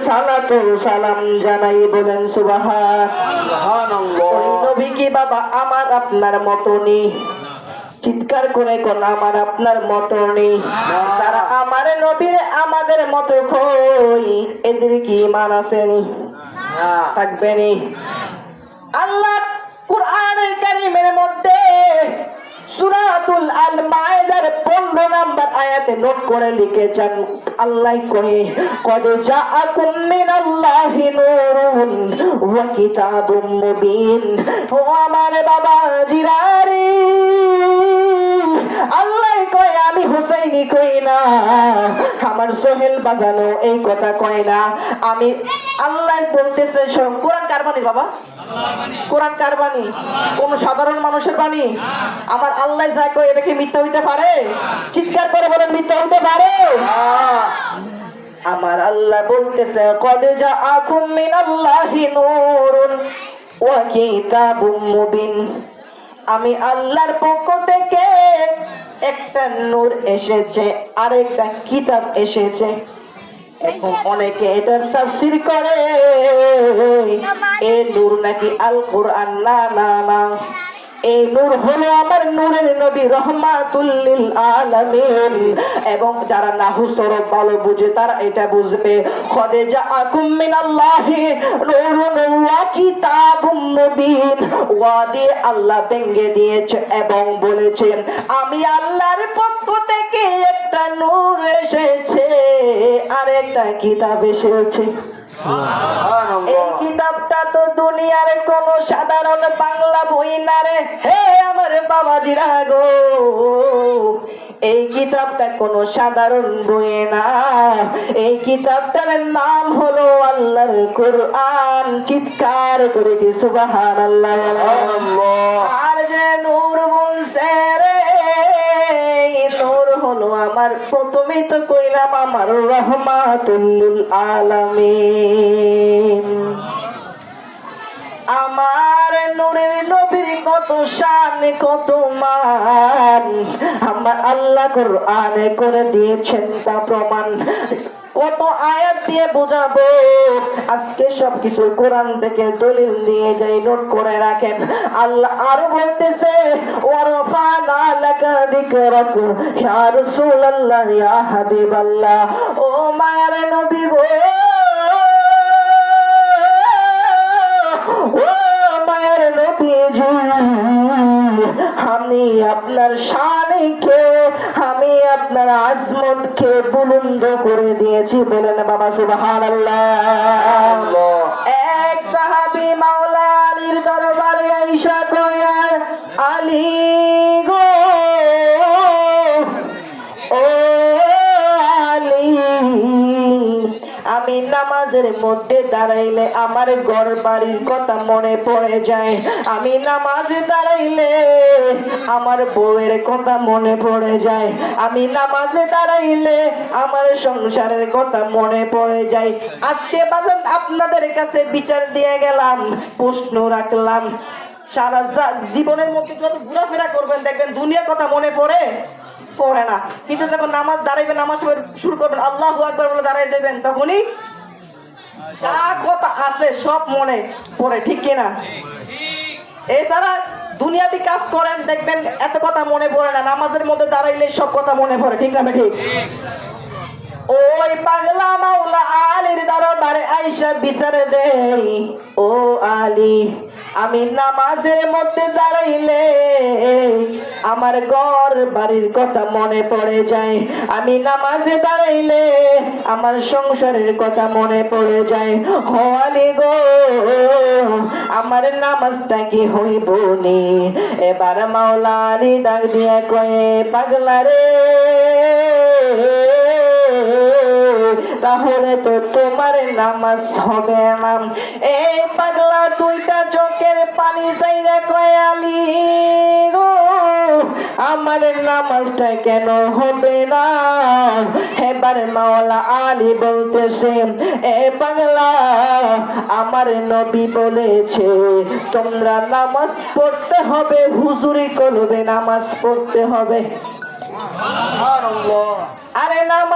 সালাতু সালাম জানাই, বলেন সুবহানাল্লাহ। ওই নবী কি বাবা আমার আপনার মতো নেই? চিৎকার করে কোন আমার আপনার মতো নেই? তারা আমার নবীর আমাদের মতো কই, এদের কি ঈমান আসেনি? থাকবেনি। আল্লাহ কুরআনুল কারীমের মধ্যে সূরাতুল আল মাইদার 15 নম্বর আয়াতে নোট করে লিখেছেন, আল্লাহ কহে কদ জাআকুম মিনাল্লাহি নূরুন ওয়া কিতাবুম মুবিন। ও আমার বাবা জিরারে, আল্লাহ কয় আমি হুসাইনি কই না, আমার সোহেল বাজানো এই কথা কয় না, আমি আল্লাহ বলতেছে। কোরআন কার বাণী বাবা? কোরআন কার বাণী? কোন সাধারণ মানুষের বাণী? আমার আল্লাহ যা কয় এটা কি মিথ্যা হইতে পারে? চিৎকার করে বলেন মিথ্যা হইতে পারে? আমার আল্লাহ বলতেছে কদ জাআকুম মিনাল্লাহি নূরুন ওয়া কিতাবুম মুবিন। আমি আল্লাহর পক্ষ থেকে একটা নূর এসেছে, আরেকটা কিতাব এসেছে। এখন অনেকে এটার তাফসীর করে এই নূর নাকি আল কোরআন। না না না, এই নূর হলো আমার নূরের নবী রহমাতুল লিল আলামিন। এবং যারা নাহু সরফ ভালো বুঝে তারা এটা বুঝবে, কদ জাআকুম মিনাল্লাহি নূরুন ওয়া কিতাবুম মুবিন। ওয়া দিয়ে আল্লাহ ভেঙে দিয়েছে এবং বলেছেন আমি আল্লাহর পক্ষ থেকে একটা নূর এসেছে, আর একটা কিতাব এসেছে। এই কিতাবটা তো দুনিয়ার কোন সাধারণ বাংলা বই না রে, হে আমার বাবাজিরা গো। এই কিতাবটা কোন সাধারণ বই না, এই কিতাবটার নাম হলো আল্লাহর কোরআন। চিৎকার করে দি সুবহানাল্লাহ। আর যে নূর বলছে রে, নূর হলো আমার, প্রথমেই তো কইলাম আমার রহমাতুল লিল আলামিন। আমার নূরের নবীর কত শান কত মান, আমার আল্লাহ কোরআনে করে দিয়েছেন তা প্রমাণ। কত আয়াত দিয়ে বোঝাবো, আজকে সবকিছু কোরআন থেকে দলিল দিয়ে যাই, নোট করে রাখেন। আল্লাহ আরো বলতেছে ওয়ারফানা লাকা যিকরাক ইয়া রাসূলুল্লাহ ইয়া হাবিবাল্লাহ। ও মায়ার নবী গো, ও মায়ার নবীজি, আমি আপনার শানকে, আমি আপনার আজমতকে বুলন্দ করে দিয়েছি, বলেন বাবা সুবহানাল্লাহ। এক সাহাবী মাওলা আলীর দরবারে আয়েশা কয় আলী গো, ও আলী, আমি নামাজের মধ্যে দাঁড়াইলে আমার ঘর বাড়ির কথা মনে পড়ে যায়, আমি নামাজে দাঁড়াইলে আমার বউয়ের কথা মনে পড়ে যায়, আমি নামাজে দাঁড়াইলে আমার সংসারের কথা মনে পড়ে যায়। আজকে বাজান আপনাদের কাছে বিচার দিয়ে গেলাম, প্রশ্ন রাখলাম, সারা জীবনের মধ্যে যত ঘোরাফেরা করবেন দেখবেন দুনিয়ার কথা মনে পড়ে না, কিন্তু যখন নামাজ দাঁড়াইবেন, নামাজ শুরু করবেন, আল্লাহু আকবার বলে দাঁড়াই যাবেন, তখনই যা কথা আছে সব মনে পড়ে, ঠিক কিনা? এছাড়া দুনিয়াবি কাজ করেন দেখবেন এত কথা মনে পড়ে না, নামাজের মধ্যে দাঁড়াইলে সব কথা মনে পড়ে, ঠিক না? ঠিক। ওই পাগলা মাওলা আলীর দরবারে আয়েশা বিচার দেই, ও আলী, আমি নামাজের মধ্যে দাঁড়াইলে আমার ঘর বাড়ির কথা মনে পড়ে যায়, আমি নামাজে দাঁড়াইলে আমার সংসারের কথা মনে পড়ে যায়। ও আলী গো, আমার নামাজটা কি হইব নি? এবার মাওলা আলী ডাক দিয়ে কয়ে পাগলা রে, তাহলে তো তোমার নামাজ হবে না। এই পাগলা দুইটা চোখের পানি চাইরা কয় আলী গো, আমার নামাজটা কেন হবে না? এবার মাওলা আলী বলতেছে এ পাগলা, আমার নবী বলেছে তোমরা নামাজ পড়তে হবে, হুজুরি করবে নামাজ পড়তে হবে। আরে নামাজ